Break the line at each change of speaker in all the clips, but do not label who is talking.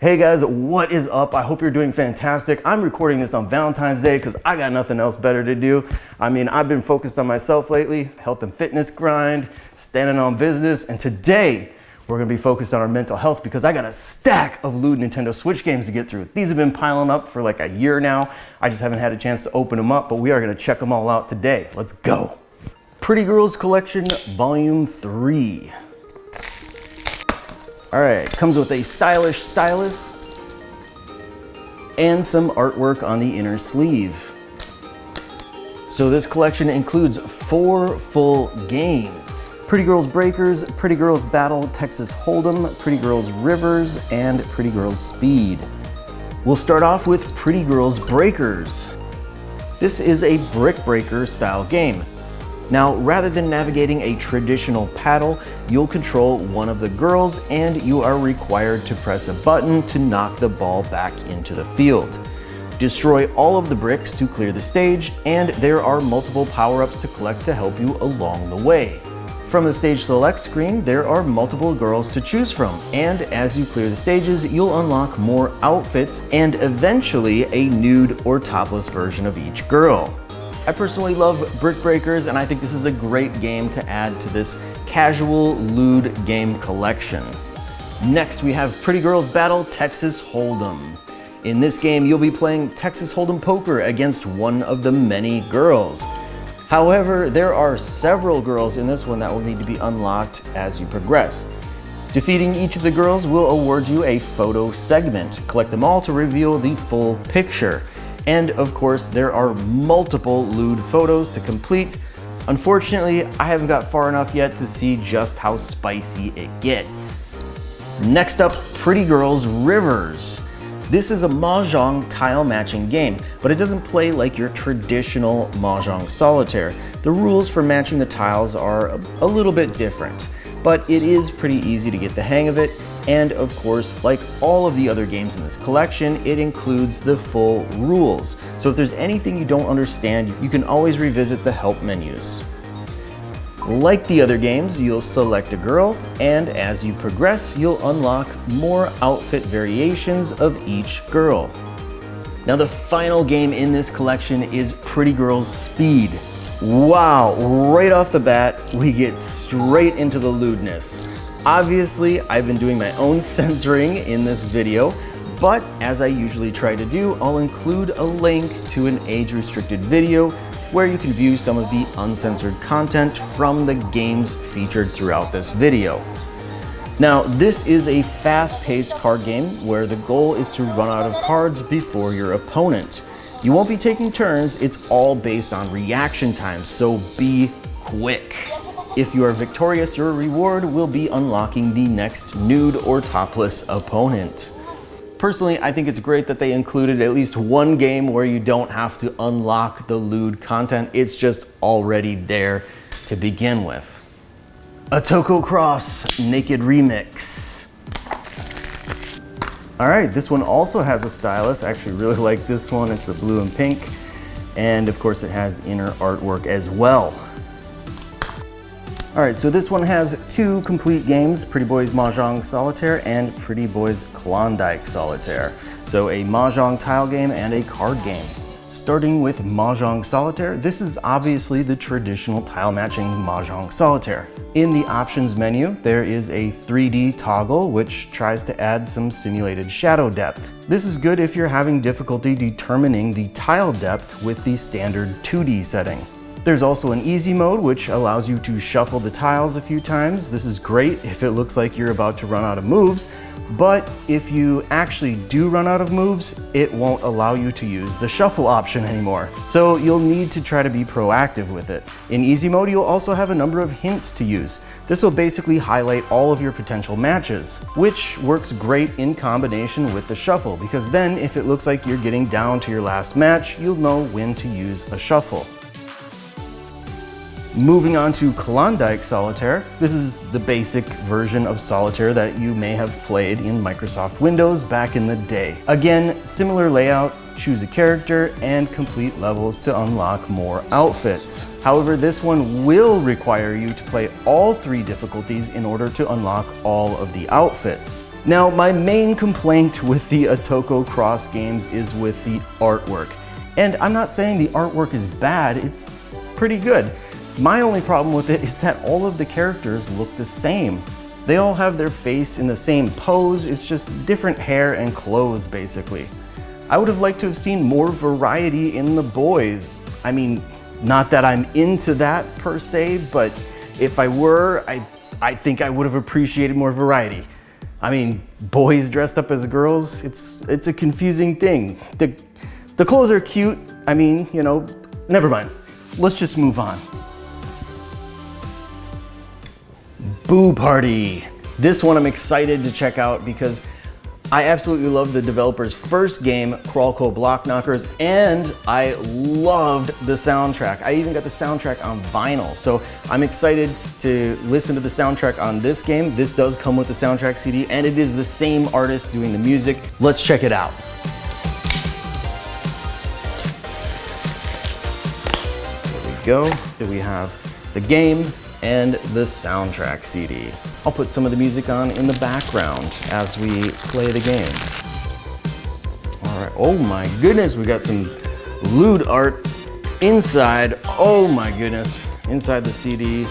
Hey guys, what is up? I hope you're doing fantastic. I'm recording this on Valentine's Day because I got nothing else better to do. I mean, I've been focused on myself lately, health and fitness grind, standing on business, and today we're gonna be focused on our mental health because I got a stack of LEWD Nintendo Switch games to get through. These have been piling up for like a year now. I just haven't had a chance to open them up, but we are gonna check them all out today. Let's go. Pretty Girls Collection Volume 3. All right, comes with a stylish stylus and some artwork on the inner sleeve. So this collection includes 4 full games. Pretty Girls Breakers, Pretty Girls Battle Texas Hold'em, Pretty Girls Rivers, and Pretty Girls Speed. We'll start off with Pretty Girls Breakers. This is a brick breaker style game. Now, rather than navigating a traditional paddle, you'll control one of the girls and you are required to press a button to knock the ball back into the field. Destroy all of the bricks to clear the stage, and there are multiple power-ups to collect to help you along the way. From the stage select screen, there are multiple girls to choose from, and as you clear the stages, you'll unlock more outfits and eventually a nude or topless version of each girl. I personally love Brick Breakers, and I think this is a great game to add to this casual LEWD game collection. Next, we have Pretty Girls Battle Texas Hold'em. In this game, you'll be playing Texas Hold'em poker against one of the many girls. However, there are several girls in this one that will need to be unlocked as you progress. Defeating each of the girls will award you a photo segment. Collect them all to reveal the full picture. And of course, there are multiple LEWD photos to complete. Unfortunately, I haven't got far enough yet to see just how spicy it gets. Next up, Pretty Girls Rivers. This is a Mahjong tile matching game, but it doesn't play like your traditional Mahjong solitaire. The rules for matching the tiles are a little bit different, but it is pretty easy to get the hang of it. And of course, like all of the other games in this collection, it includes the full rules. So if there's anything you don't understand, you can always revisit the help menus. Like the other games, you'll select a girl, and as you progress, you'll unlock more outfit variations of each girl. Now the final game in this collection is Pretty Girls Speed. Wow, right off the bat, we get straight into the lewdness. Obviously, I've been doing my own censoring in this video, but as I usually try to do, I'll include a link to an age-restricted video where you can view some of the uncensored content from the games featured throughout this video. Now, this is a fast-paced card game where the goal is to run out of cards before your opponent. You won't be taking turns, it's all based on reaction time, so be quick. If you are victorious, your reward will be unlocking the next nude or topless opponent. Personally, I think it's great that they included at least one game where you don't have to unlock the LEWD content. It's just already there to begin with. Otoko Cross Naked Remix. All right, this one also has a stylus. I actually really like this one. It's the blue and pink. And of course it has inner artwork as well. All right, so this one has 2 complete games, Pretty Boys Mahjong Solitaire and Pretty Boys Klondike Solitaire. So a Mahjong tile game and a card game. Starting with Mahjong Solitaire, this is obviously the traditional tile matching Mahjong Solitaire. In the options menu, there is a 3D toggle which tries to add some simulated shadow depth. This is good if you're having difficulty determining the tile depth with the standard 2D setting. There's also an easy mode, which allows you to shuffle the tiles a few times. This is great if it looks like you're about to run out of moves, but if you actually do run out of moves, it won't allow you to use the shuffle option anymore. So you'll need to try to be proactive with it. In easy mode, you'll also have a number of hints to use. This will basically highlight all of your potential matches, which works great in combination with the shuffle, because then if it looks like you're getting down to your last match, you'll know when to use a shuffle. Moving on to Klondike Solitaire. This is the basic version of Solitaire that you may have played in Microsoft Windows back in the day. Again, similar layout, choose a character, and complete levels to unlock more outfits. However, this one will require you to play all 3 difficulties in order to unlock all of the outfits. Now, my main complaint with the Otoko Cross games is with the artwork. And I'm not saying the artwork is bad, it's pretty good. My only problem with it is that all of the characters look the same. They all have their face in the same pose, it's just different hair and clothes basically. I would have liked to have seen more variety in the boys. I mean, not that I'm into that per se, but if I were, I think I would have appreciated more variety. I mean, boys dressed up as girls, it's a confusing thing. The clothes are cute, I mean, you know, never mind. Let's just move on. Boo Party. This one I'm excited to check out because I absolutely love the developer's first game, Crawlco Block Knockers, and I loved the soundtrack. I even got the soundtrack on vinyl, so I'm excited to listen to the soundtrack on this game. This does come with the soundtrack CD, and it is the same artist doing the music. Let's check it out. There we go. Here we have the game and the soundtrack CD. I'll put some of the music on in the background as we play the game. All right, oh my goodness, we got some LEWD art inside. Oh my goodness, inside the CD.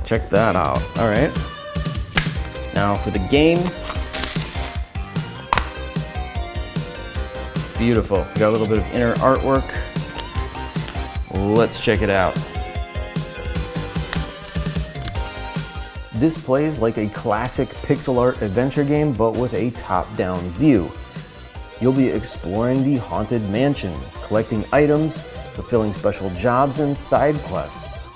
Check that out, all right. Now for the game. Beautiful, got a little bit of inner artwork. Let's check it out. This plays like a classic pixel art adventure game, but with a top-down view. You'll be exploring the haunted mansion, collecting items, fulfilling special jobs and side quests.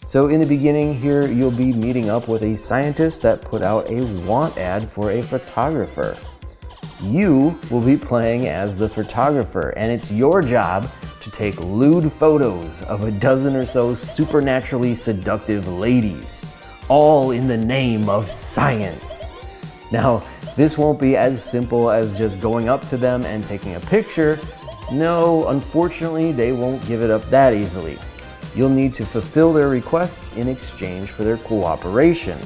So in the beginning here, you'll be meeting up with a scientist that put out a want ad for a photographer. You will be playing as the photographer, and it's your job to take lewd photos of a dozen or so supernaturally seductive ladies, all in the name of science. Now, this won't be as simple as just going up to them and taking a picture. No, unfortunately, they won't give it up that easily. You'll need to fulfill their requests in exchange for their cooperation.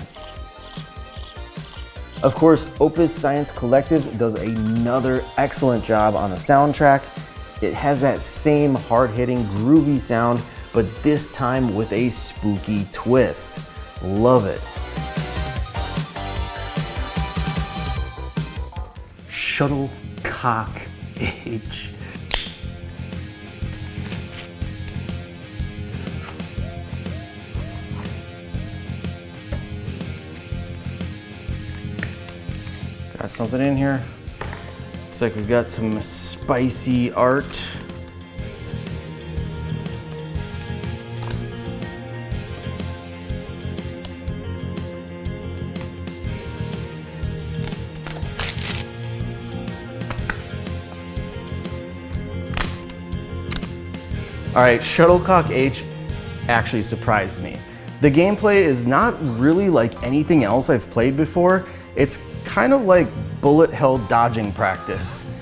Of course, Opus Science Collective does another excellent job on the soundtrack. It has that same hard-hitting, groovy sound, but this time with a spooky twist. Love it. Shuttlecock-H. Got something in here. Looks like we've got some spicy art. All right, Shuttlecock-H actually surprised me. The gameplay is not really like anything else I've played before. It's kind of like bullet hell dodging practice.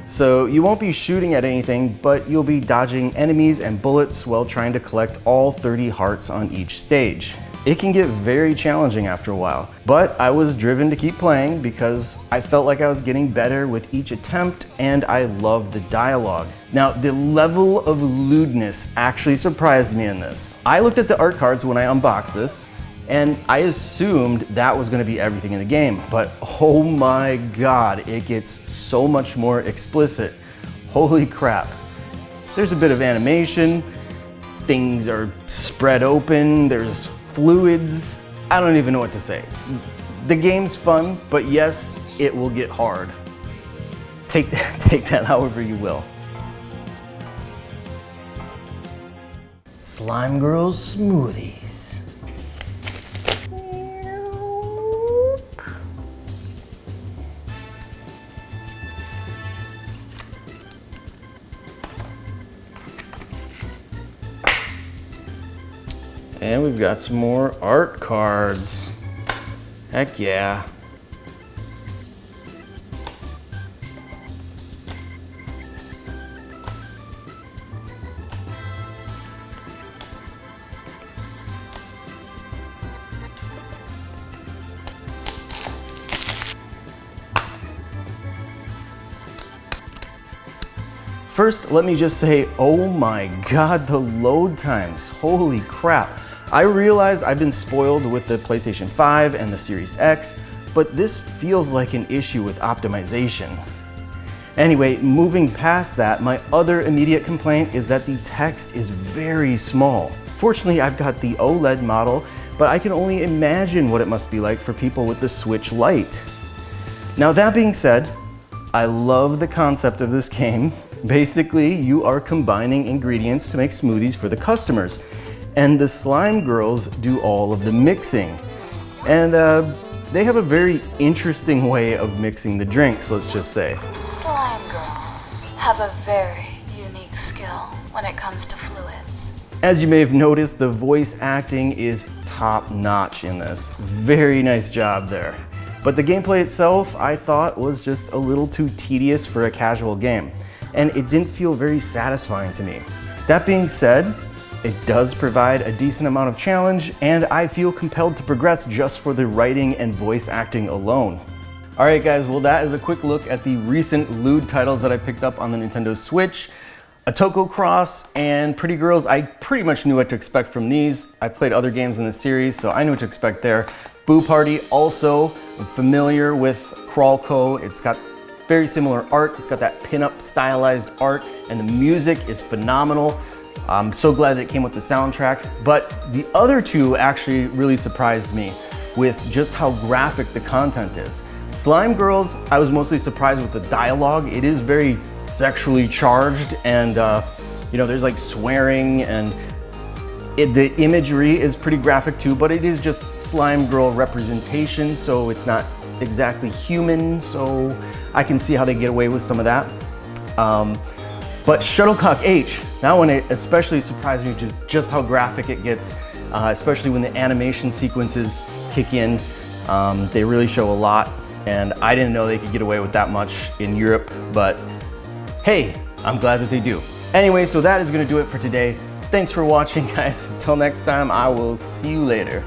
So you won't be shooting at anything, but you'll be dodging enemies and bullets while trying to collect all 30 hearts on each stage. It can get very challenging after a while, but I was driven to keep playing because I felt like I was getting better with each attempt, and I loved the dialogue. Now, the level of lewdness actually surprised me in this. I looked at the art cards when I unboxed this, and I assumed that was going to be everything in the game, but oh my god, it gets so much more explicit. Holy crap. There's a bit of animation, things are spread open, there's fluids. I don't even know what to say. The game's fun, but yes, it will get hard. Take that however you will. Slime Girls Smoothies. And we've got some more art cards. Heck yeah. First, let me just say, oh my God, the load times, holy crap. I realize I've been spoiled with the PlayStation 5 and the Series X, but this feels like an issue with optimization. Anyway, moving past that, my other immediate complaint is that the text is very small. Fortunately, I've got the OLED model, but I can only imagine what it must be like for people with the Switch Lite. Now that being said, I love the concept of this game. Basically, you are combining ingredients to make smoothies for the customers, and the slime girls do all of the mixing. And they have a very interesting way of mixing the drinks, let's just say.
Slime girls have a very unique skill when it comes to fluids.
As you may have noticed, the voice acting is top-notch in this. Very nice job there. But the gameplay itself, I thought, was just a little too tedious for a casual game, and it didn't feel very satisfying to me. That being said, it does provide a decent amount of challenge, and I feel compelled to progress just for the writing and voice acting alone. Alright guys, well that is a quick look at the recent LEWD titles that I picked up on the Nintendo Switch. Otoko Cross and Pretty Girls, I pretty much knew what to expect from these. I played other games in the series, so I knew what to expect there. Boo Party, also familiar with Crawlco. It's got very similar art. It's got that pin-up stylized art, and the music is phenomenal. I'm so glad that it came with the soundtrack, but the other two actually really surprised me with just how graphic the content is. Slime Girls, I was mostly surprised with the dialogue. It is very sexually charged, and you know, there's like swearing, and the imagery is pretty graphic too, but it is just slime girl representation, so it's not exactly human, so I can see how they get away with some of that. But Shuttlecock-H, that one especially surprised me just how graphic it gets, especially when the animation sequences kick in. They really show a lot, and I didn't know they could get away with that much in Europe, but hey, I'm glad that they do. Anyway, so that is gonna do it for today. Thanks for watching, guys. Until next time, I will see you later.